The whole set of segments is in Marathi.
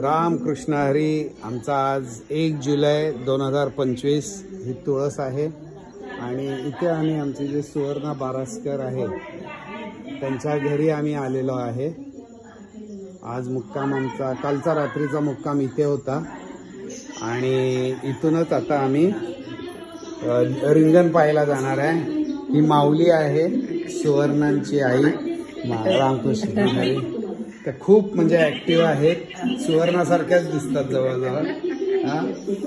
रामकृष्ण हरी. आमचा आज 1 जुलै 2025 ही तुळस आहे आणि इथे आम्ही आमचे जे सुवर्णा बारस्कर आहे त्यांच्या घरी आम्ही आलेलो आहे. आज मुक्काम आमचा कालचा रात्रीचा मुक्काम इथे होता आणि इथूनच आता आम्ही रिंगण पाहायला जाणार आहे. ही माऊली आहे सुवर्णांची आई रामकृष्ण हरी. त्या खूप म्हणजे ऍक्टिव्ह आहेत, सुवर्णासारख्याच दिसतात जवळजवळ.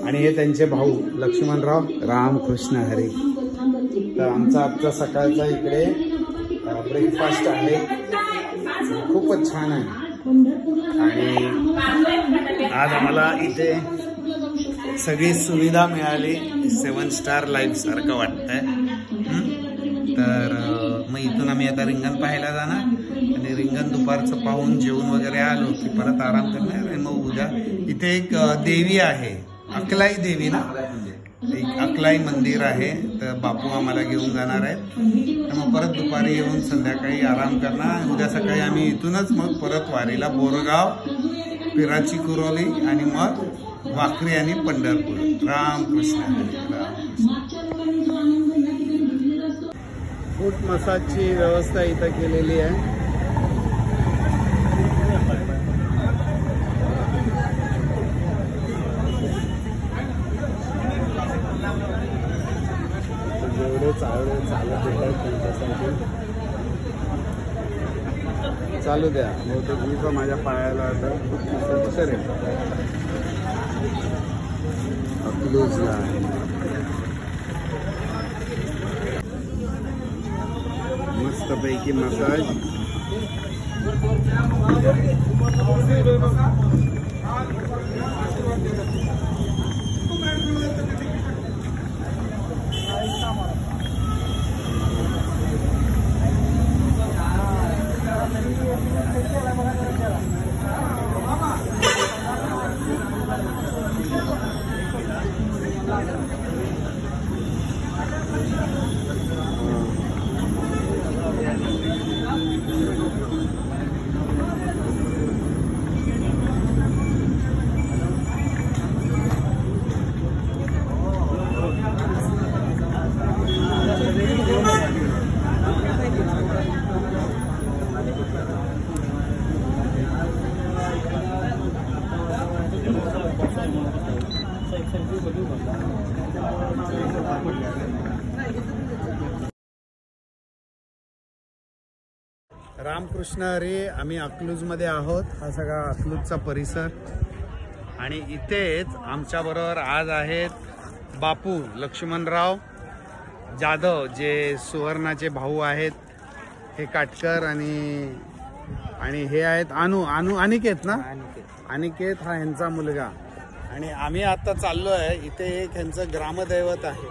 आणि हे त्यांचे भाऊ लक्ष्मणराव रामकृष्ण हरी. तर आमचा सकाळचा इकडे ब्रेकफास्ट आहे, खूपच छान आहे. आणि आज आम्हाला इथे सगळी सुविधा मिळाली, 7 स्टार लाईफ सारखं वाटतंय. तर मग इथून आम्ही आता रिंगण पाहायला जाणार आणि रिंगण दुपारचं पाहून जेवून वगैरे आलो की परत आराम करणार. आणि मग उद्या इथे एक देवी आहे, अकलाई देवी ना, एक अकलाई मंदिर आहे. तर बापू आम्हाला घेऊन जाणार आहे. तर मग परत दुपारी येऊन संध्याकाळी आराम करणार. उद्या सकाळी आम्ही इथूनच मग परत वारीला बोरगाव, पिराची कुरोली आणि मग वाखरी आणि पंढरपूर. रामकृष्ण फूट मसाजची व्यवस्था इथं केलेली आहे. जेवढे चालत त्यांच्यासाठी चालू द्या. बहुतेक मी पण माझ्या पायाला आता खूप सर अकलूजला मस्तपैकी मसाज. रामकृष्ण हरी. आम्ही अकलूजमध्ये आहोत. हा सगळा अकलूजचा परिसर आणि इथेच आमच्याबरोबर आज आहेत बापू लक्ष्मणराव जाधव, जे सुवर्णाचे भाऊ आहेत. हे काटकर आणि हे आहेत अनिकेत ना, अनिकेत हा ह्यांचा मुलगा. आणि आम्ही आता चाललो आहे, इथे एक ह्यांचं ग्रामदैवत आहे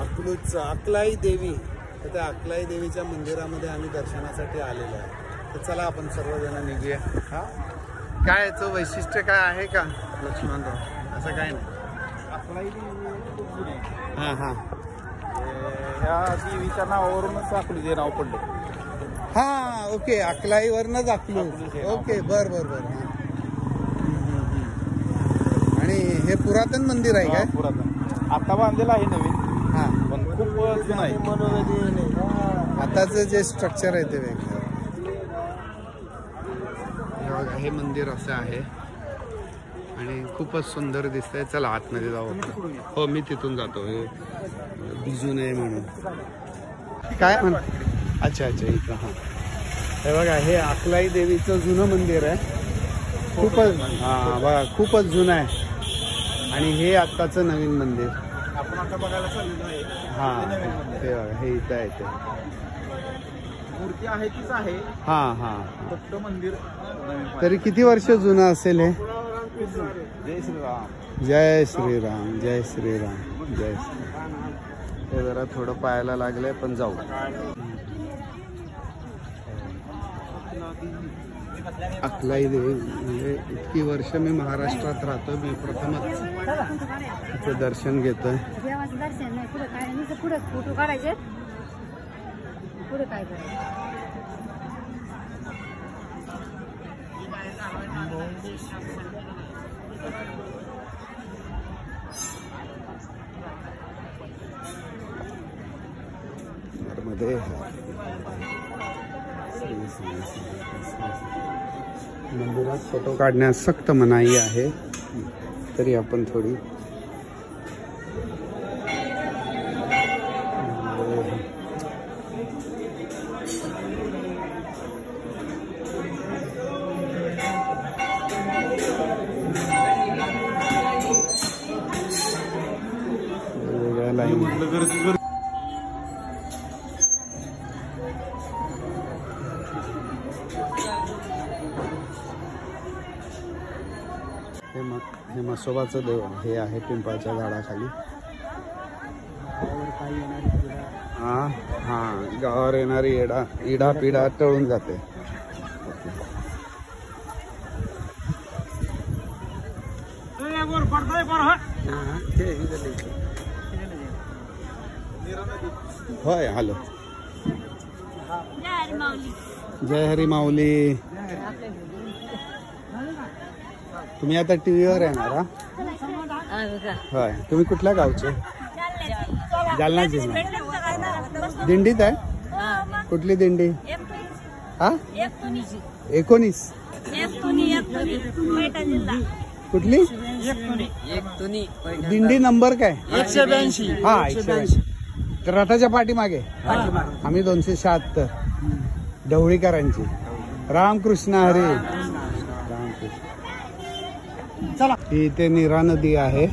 अकलूजचं, अकलाई देवी. तर त्या अकलाई देवीच्या मंदिरामध्ये आम्ही दर्शनासाठी आलेलो आहे. तर चला आपण सर्वजण निघूया. हा काय याचं वैशिष्ट्य काय आहे का लक्ष्मणराव? असं काय नाही. अकलाई देवी हां हां ह्या देवीच्या नावावरूनच अकलूज हे नाव पडलं. हां ओके, अकलाईवरनंच अकलूज. ओके बर बर बर. आणि हे पुरातन मंदिर आहे काय? पुरातन आता बांधलेलं आहे नवीन. हां पण खूप जुनं आहे. आताचं जे स्ट्रक्चर आहे ते वेगळं. हे मंदिर असं आहे आणि खूपच सुंदर दिसतंय. चला आतमध्ये जाऊ. हो मी तिथून जातो, हे भिजू नये म्हणून. काय म्हण? अच्छा अच्छा इथं. हां हे बघा, हे अकलाई देवीचं जुनं मंदिर आहे. खूपच हां बघा, खूपच जुनं आहे. आणि हे आत्ताचं नवीन मंदिर आपण आता बघायला चाललेलो आहे. हां ते बघा, हे इथं आहे ते. मूर्ती आहे तीच आहे. हां हां फक्त मंदिर तरी किती वर्ष जुनं असेल हे? जय श्रीराम. जय श्रीराम, जय श्रीराम, जय श्रीराम. हे जरा थोडं पायाला लागलंय पण जाऊ. अकलाई देवी म्हणजे इतकी वर्ष मी महाराष्ट्रात राहतोय, मी प्रथमच तिचं दर्शन घेतोय. देवाचं दर्शन नाही, पुढे काय नाही, पुढे फोटो काढायचे, पुढे काय करायचं. मध्ये मंदिरात फोटो काढण्यास सक्त मनाई आहे, तरी आपण थोडी हे म्हसोबाचं देव हे आहे पिंपळाच्या झाडाखाली. हा हा, गावावर येणारी इडा पिडा टळून जाते. होय, हॅलो. जय हरी माऊली. तुम्ही आता टीव्हीवर येणार हा? होय. तुम्ही कुठल्या गावचे? जालना जिल्हा. दिंडीत आहे? कुठली दिंडी? हा, 19. कुठली दिंडी? नंबर काय? 182. हा, 182. रथाच्या पाठीमागे आम्ही 276 ढवळीकरांची. रामकृष्ण हरी. रामकृष्ण. चला, ही इथे नीरा नदी आहे.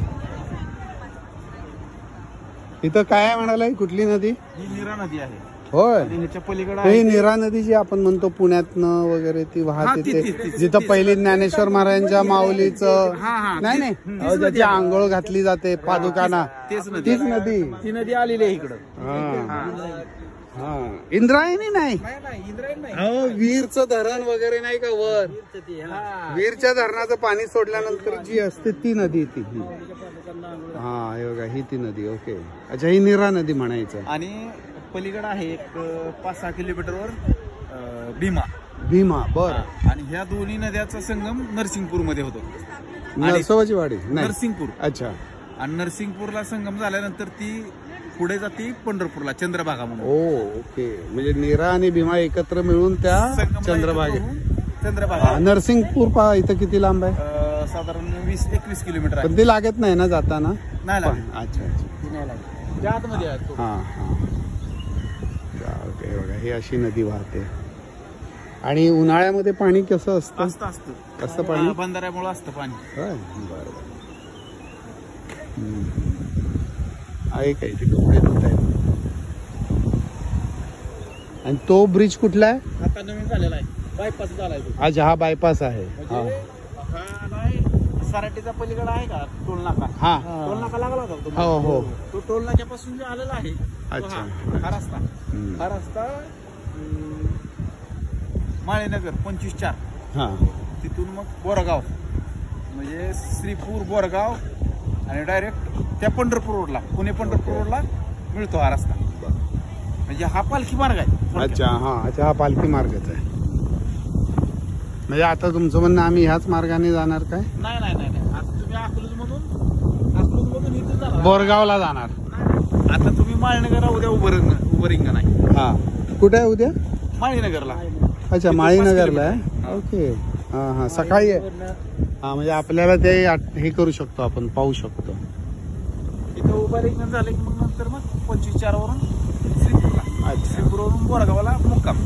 इथं काय आहे म्हणालाय? कुठली नदी? ही नीरा नदी आहे. होय, ह्याच्या पलीकडे ही नीरा नदी जी आपण म्हणतो पुण्यातनं वगैरे ती वाहते ते, जिथं पहिली ज्ञानेश्वर महाराजांच्या माऊलीचं नाही नाही ज्याची आंघोळ घातली जाते पादुकांना, तीच नदी. ती नदी आलेली आहे इकडं. हा, इंद्रायणी नाही, इंद्रायणी नाही. हो, वीरचं धरण वगैरे नाही का वर? वीरच्या धरणाचं पाणी सोडल्यानंतर जी असते ती नदी ती. हा, हे बघा, ही ती नदी. ओके, अच्छा, ही नीरा नदी म्हणायचं. आणि पलीकडे आहे एक 5-6 किलोमीटरवर भीमा. बर. आणि ह्या दोन्ही नद्याचा संगम नरसिंगपूर मध्ये होतो. नरसोबाची वाडी नरसिंगपूर. अच्छा. आणि नरसिंगपूरला संगम झाल्यानंतर ती पुढे जाते पंढरपूरला, चंद्रभागा म्हणून. ओके, म्हणजे नीरा आणि भीमा एकत्र मिळून त्या चंद्रभागा. नरसिंगपूर इथं किती लांब आहे? साधारण 20-21 किलोमीटर आहे. पण ती लागत नाही ना जाताना? नाही लागत. अच्छा. त्या आतमध्ये आहे. हा हा, बघा, ही अशी नदी वाहते. आणि उन्हाळ्यामध्ये पाणी कसं असतं? कसं पाणी? बंधाऱ्यामुळे असतं पाणी. बरोबर. आहे काही ते कपडे धुत आहेत. आणि तो ब्रिज कुठला आहे? आता नवीन झालेला आहे, बायपास झालाय. अच्छा, हा बायपास आहे. सराटीचा पलीकडे आहे का टोल नाका? हा, टोल नाका लागला होता. हो. तो टोल नाक्यापासून जे आलेला आहे. अच्छा. हा रस्ता माळीनगर 25-4. हा, तिथून मग बोरगाव, म्हणजे श्रीपूर बोरगाव, आणि डायरेक्ट त्या पंढरपूर रोडला, पुणे पंढरपूर रोडला मिळतो हा रस्ता. म्हणजे हा पालखी मार्ग आहे. अच्छा. हा पालखी मार्गच आहे. म्हणजे आता तुमचं म्हणणं आम्ही ह्याच मार्गाने जाणार काय? नाही. आता तुम्ही अकलूजमधून इथं जाणार, बोरगावला जाणार. आता तुम्ही माळीनगरला उद्या उभं नाही. हा, कुठे आहे उद्या? माळीनगरला. अच्छा, माळीनगरला आहे. ओके. हा, सकाळी आहे. हा, म्हणजे आपल्याला ते हे करू शकतो, आपण पाहू शकतो. इथं उभं रिंगण झालं की मग नंतर मग 25-4 वरून श्रीपूरला. श्रीपूरवरून बोरगावला मुक्काम.